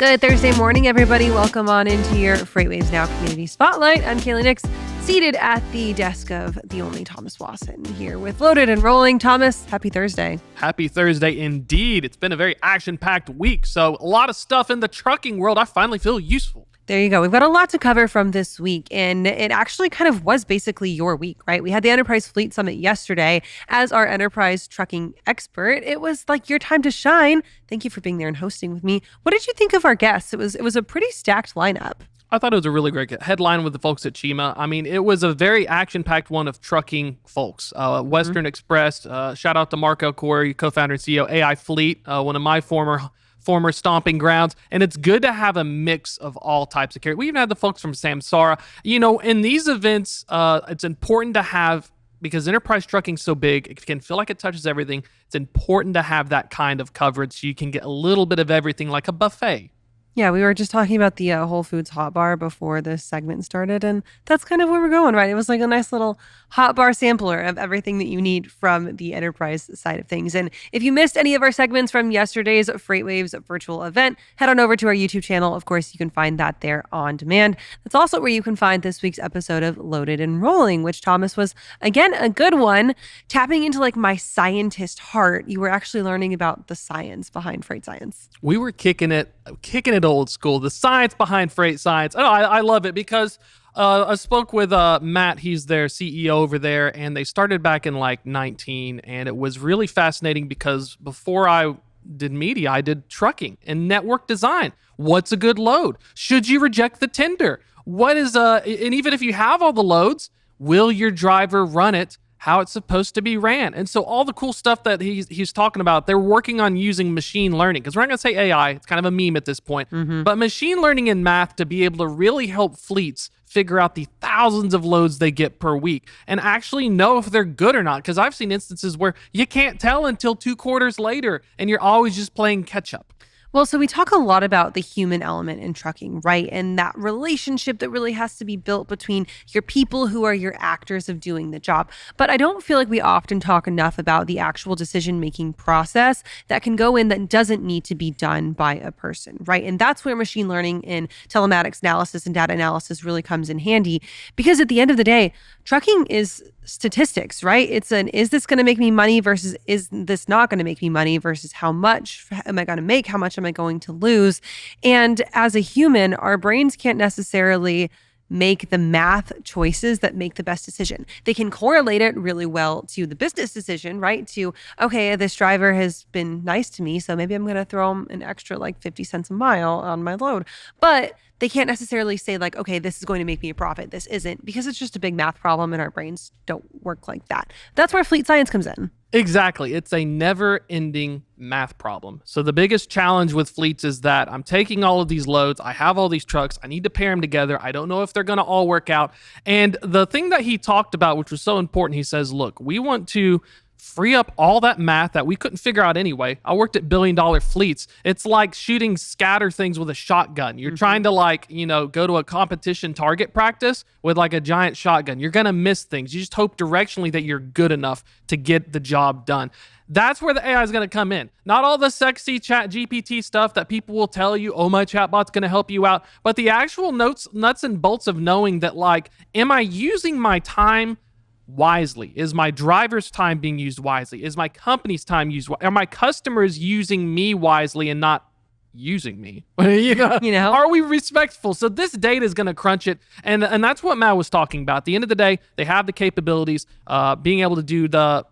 Good Thursday morning, everybody. Welcome on into your FreightWaves Now Community Spotlight. I'm Kaylee Nix, seated at the desk of the only Thomas Wasson, here with Loaded and Rolling. Thomas, happy Thursday. Happy Thursday indeed. It's been a very action-packed week, so a lot of stuff in the trucking world I finally feel useful. There you go. We've got a lot to cover from this week, and it actually kind of was basically your week, right? We had the Enterprise Fleet Summit yesterday. As our enterprise trucking expert, it was like your time to shine. Thank you for being there and hosting with me. What did you think of our guests? It was a pretty stacked lineup. I thought it was a really great headline with the folks at Chima. I mean, it was a very action-packed one of trucking folks. Western Express, shout out to Marco Corey, co-founder and CEO, AI Fleet, one of my former stomping grounds. And it's good to have a mix of all types of carriers. We even had the folks from Samsara. You know, in these events, it's important to have, because enterprise trucking's so big, it can feel like it touches everything. It's important to have that kind of coverage so you can get a little bit of everything, like a buffet. Yeah, we were just talking about the Whole Foods hot bar before this segment started, and that's kind of where we're going, right? It was like a nice little hot bar sampler of everything that you need from the enterprise side of things. And if you missed any of our segments from yesterday's FreightWaves virtual event, head on over to our YouTube channel. Of course, you can find that there on demand. That's also where you can find this week's episode of Loaded and Rolling, which, Thomas, was, again, a good one. Tapping into like my scientist heart, you were actually learning about the science behind freight science. We were kicking it old school, the science behind freight science. Oh, I love it because I spoke with Matt, he's their CEO over there, and they started back in like 19, and it was really fascinating because before I did media, I did trucking and network design. What's a good load? Should you reject the tender? What is and even if you have all the loads, will your driver run it how it's supposed to be ran? And so all the cool stuff that he's talking about, they're working on using machine learning, because we're not going to say AI, it's kind of a meme at this point, but machine learning and math to be able to really help fleets figure out the thousands of loads they get per week and actually know if they're good or not. Because I've seen instances where you can't tell until 2 quarters later and you're always just playing catch up. Well, so we talk a lot about the human element in trucking, right? And that relationship that really has to be built between your people who are your actors of doing the job. But I don't feel like we often talk enough about the actual decision-making process that can go in that doesn't need to be done by a person, right? And that's where machine learning and telematics analysis and data analysis really comes in handy. Because at the end of the day, trucking is statistics, right? It's is this going to make me money versus is this not going to make me money versus how much am I going to make? How much am I going to lose? And as a human, our brains can't necessarily make the math choices that make the best decision. They can correlate it really well to the business decision, right? To, okay, this driver has been nice to me, so maybe I'm going to throw him an extra like 50 cents a mile on my load. But they can't necessarily say like, okay, this is going to make me a profit. This isn't, because it's just a big math problem and our brains don't work like that. That's where fleet science comes in. Exactly. It's a never-ending math problem. So the biggest challenge with fleets is that I'm taking all of these loads, I have all these trucks, I need to pair them together, I don't know if they're going to all work out. And the thing that he talked about, which was so important, he says, look, we want to free up all that math that we couldn't figure out anyway. I worked at billion-dollar fleets. It's like shooting scatter things with a shotgun. You're trying to go to a competition target practice with like a giant shotgun. You're going to miss things. You just hope directionally that you're good enough to get the job done. That's where the AI is going to come in. Not all the sexy chat GPT stuff that people will tell you, oh, my chatbot's going to help you out, but the actual nuts and bolts of knowing that, like, am I using my time wisely? Is my driver's time being used wisely? Is my company's time used wisely? Are my customers using me wisely and not using me? you know, are we respectful? So this data is going to crunch it, and that's what Matt was talking about. At the end of the day, they have the capabilities, being able to do the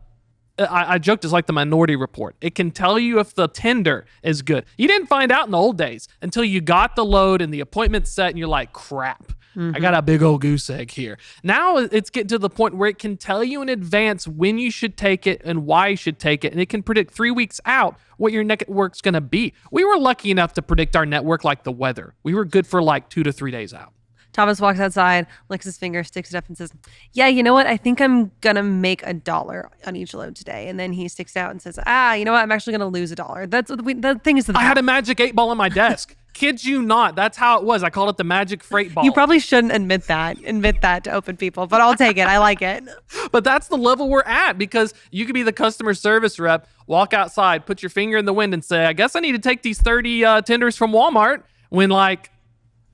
I joked it's like the Minority Report. It can tell you if the tender is good. You didn't find out in the old days until you got the load and the appointment set and you're like, crap, I got a big old goose egg here. Now it's getting to the point where it can tell you in advance when you should take it and why you should take it. And it can predict 3 weeks out what your network's going to be. We were lucky enough to predict our network like the weather. We were good for like 2 to 3 days out. Thomas walks outside, licks his finger, sticks it up and says, yeah, you know what? I think I'm going to make $1 on each load today. And then he sticks it out and says, you know what? I'm actually going to lose $1. That's the thing is. I had a magic 8 ball on my desk. Kid you not. That's how it was. I called it the magic freight ball. You probably shouldn't admit that to open people, but I'll take it. I like it. But that's the level we're at, because you could be the customer service rep, walk outside, put your finger in the wind and say, I guess I need to take these 30 tenders from Walmart. when like,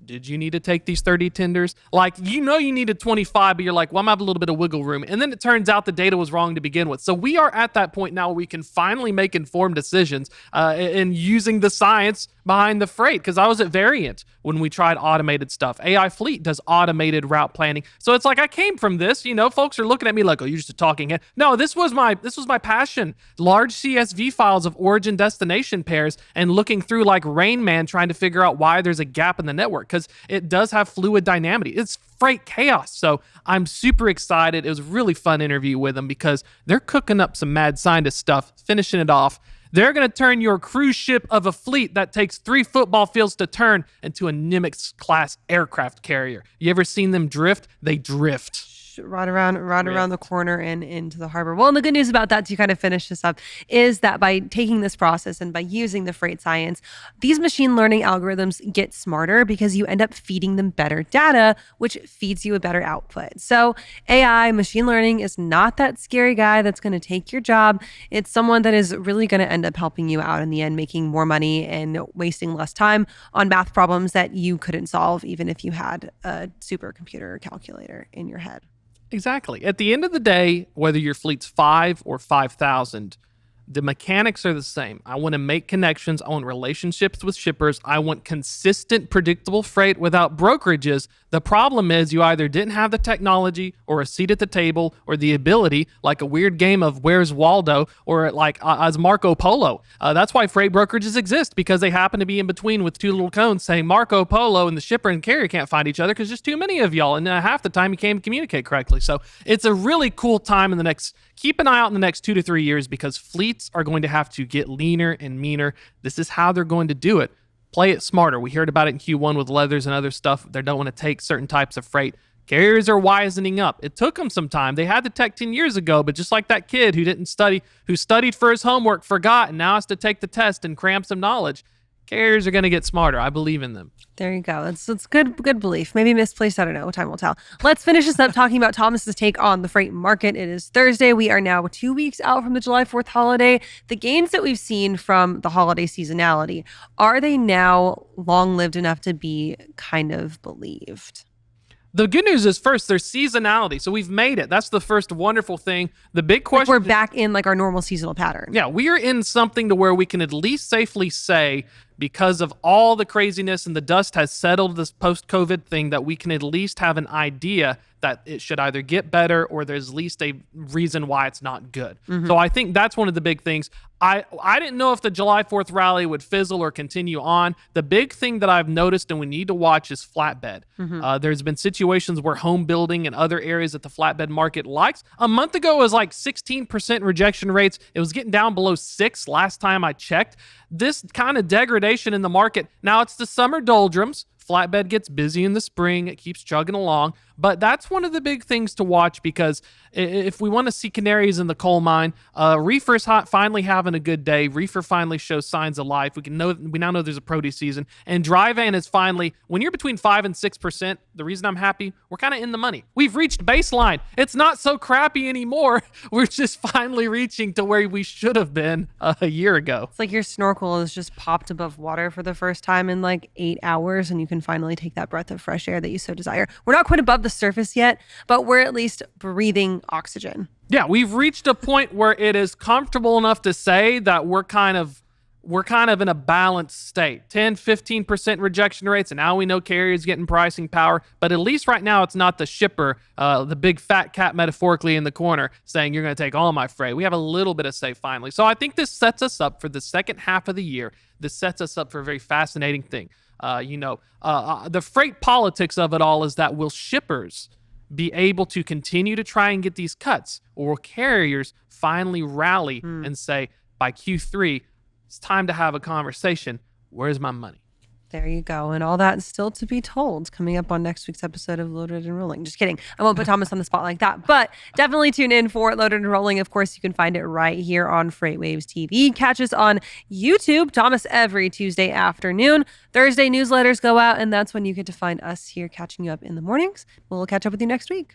did you need to take these 30 tenders? Like, you needed 25, but you're like, well, I'm having a little bit of wiggle room. And then it turns out the data was wrong to begin with. So we are at that point now where we can finally make informed decisions in using the science behind the freight. Because I was at Variant when we tried automated stuff. AI Fleet does automated route planning. So it's like I came from this. Folks are looking at me like, oh, you're just a talking head. No, this was my passion. Large CSV files of origin destination pairs and looking through like Rain Man trying to figure out why there's a gap in the network, because it does have fluid dynamity. It's freight chaos. So I'm super excited. It was a really fun interview with them because they're cooking up some mad scientist stuff, finishing it off. They're going to turn your cruise ship of a fleet that takes 3 football fields to turn into a Nimitz-class aircraft carrier. You ever seen them drift? They drift. Right around the corner and into the harbor. Well, and the good news about that, to kind of finish this up, is that by taking this process and by using the freight science, these machine learning algorithms get smarter because you end up feeding them better data, which feeds you a better output. So AI, machine learning, is not that scary guy that's going to take your job. It's someone that is really going to end up helping you out in the end, making more money and wasting less time on math problems that you couldn't solve even if you had a supercomputer calculator in your head. Exactly. At the end of the day, whether your fleet's 5 or 5,000, the mechanics are the same. I want to make connections. I want relationships with shippers. I want consistent, predictable freight without brokerages. The problem is you either didn't have the technology or a seat at the table or the ability, like a weird game of Where's Waldo or like as Marco Polo. That's why freight brokerages exist, because they happen to be in between with 2 little cones saying Marco Polo, and the shipper and carrier can't find each other because there's too many of y'all, and half the time you can't communicate correctly. So it's a really cool time in the next, keep an eye out in the next 2 to 3 years, because fleets are going to have to get leaner and meaner. This is how they're going to do it. Play it smarter. We heard about it in Q1 with leathers and other stuff. They don't want to take certain types of freight. Carriers are wisening up. It took them some time. They had the tech 10 years ago, but just like that kid who didn't study, who studied for his homework, forgot, and now has to take the test and cram some knowledge. Carriers are going to get smarter. I believe in them. There you go. It's good belief. Maybe misplaced. I don't know. Time will tell. Let's finish this up talking about Thomas's take on the freight market. It is Thursday. We are now 2 weeks out from the July 4th holiday. The gains that we've seen from the holiday seasonality, are they now long-lived enough to be kind of believed? The good news is, first, there's seasonality. So we've made it. That's the first wonderful thing. The big question... Like we're back in like our normal seasonal pattern. Yeah, we are in something to where we can at least safely say, because of all the craziness and the dust has settled this post-COVID thing, that we can at least have an idea that it should either get better or there's at least a reason why it's not good. Mm-hmm. So I think that's one of the big things. I didn't know if the July 4th rally would fizzle or continue on. The big thing that I've noticed and we need to watch is flatbed. Mm-hmm. There's been situations where home building and other areas that the flatbed market likes. A month ago, it was like 16% rejection rates. It was getting down below 6 last time I checked. This kind of degradation in the market. Now it's the summer doldrums. Flatbed gets busy in the spring. It keeps chugging along. But that's one of the big things to watch, because if we want to see canaries in the coal mine, reefer's finally having a good day. Reefer finally shows signs of life. We now know there's a produce season. And dry van is finally, when you're between 5 and 6%, the reason I'm happy, we're kind of in the money. We've reached baseline. It's not so crappy anymore. We're just finally reaching to where we should have been a year ago. It's like your snorkel is just popped above water for the first time in like 8 hours, and you can finally take that breath of fresh air that you so desire. We're not quite above the surface yet, but we're at least breathing oxygen. Yeah, we've reached a point where it is comfortable enough to say that we're kind of in a balanced state. 10-15% rejection rates, and now we know carriers getting pricing power, but at least right now it's not the shipper, the big fat cat metaphorically in the corner saying you're going to take all my freight. We have a little bit of say finally. So I think this sets us up for the second half of the year. This sets us up for a very fascinating thing. The freight politics of it all is that will shippers be able to continue to try and get these cuts, or will carriers finally rally and say, by Q3, it's time to have a conversation. Where's my money? There you go. And all that is still to be told, coming up on next week's episode of Loaded and Rolling. Just kidding. I won't put Thomas on the spot like that, but definitely tune in for Loaded and Rolling. Of course, you can find it right here on FreightWaves TV. Catch us on YouTube, Thomas, every Tuesday afternoon. Thursday newsletters go out, and that's when you get to find us here catching you up in the mornings. We'll catch up with you next week.